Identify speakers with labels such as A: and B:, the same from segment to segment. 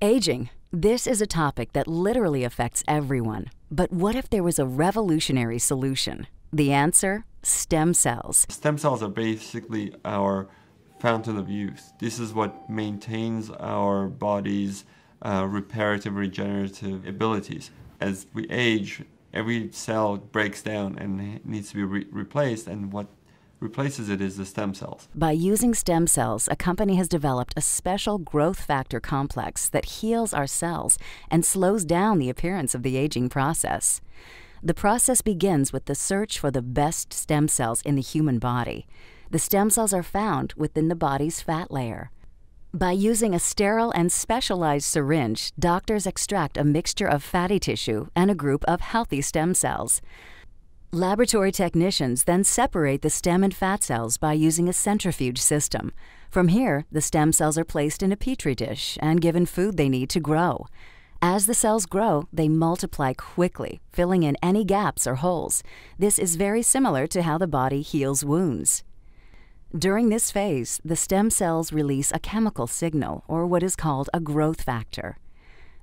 A: Aging. This is a topic that literally affects everyone. But what if there was a revolutionary solution? The answer? Stem cells.
B: Stem cells are basically our fountain of youth. This is what maintains our body's reparative, regenerative abilities. As we age, every cell breaks down and needs to be replaced, and what replaces it is the stem cells.
A: By using stem cells, a company has developed a special growth factor complex that heals our cells and slows down the appearance of the aging process. The process begins with the search for the best stem cells in the human body. The stem cells are found within the body's fat layer. By using a sterile and specialized syringe, doctors extract a mixture of fatty tissue and a group of healthy stem cells. Laboratory technicians then separate the stem and fat cells by using a centrifuge system. From here, the stem cells are placed in a petri dish and given food they need to grow. As the cells grow, they multiply quickly, filling in any gaps or holes. This is very similar to how the body heals wounds. During this phase, the stem cells release a chemical signal, or what is called a growth factor.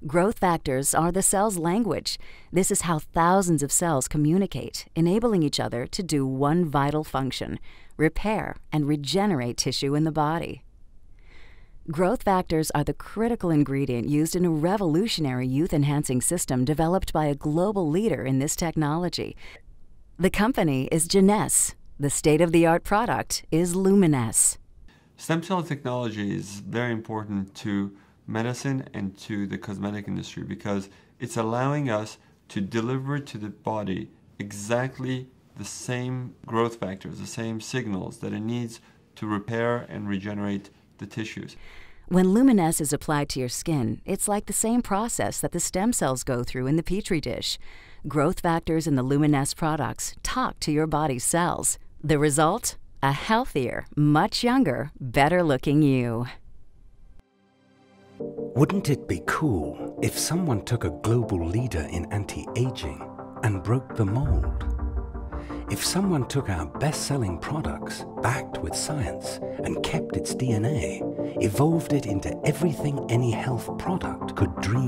A: Growth factors are the cell's language. This is how thousands of cells communicate, enabling each other to do one vital function: repair and regenerate tissue in the body. Growth factors are the critical ingredient used in a revolutionary youth-enhancing system developed by a global leader in this technology. The company is Geneos. The state-of-the-art product is Luminesce.
B: Stem cell technology is very important to medicine and to the cosmetic industry because it's allowing us to deliver to the body exactly the same growth factors, the same signals that it needs to repair and regenerate the tissues.
A: When Luminesce is applied to your skin, it's like the same process that the stem cells go through in the petri dish. Growth factors in the Luminesce products talk to your body's cells. The result? A healthier, much younger, better-looking you.
C: Wouldn't it be cool if someone took a global leader in anti-aging and broke the mold? If someone took our best-selling products, backed with science, and kept its DNA, evolved it into everything any health product could dream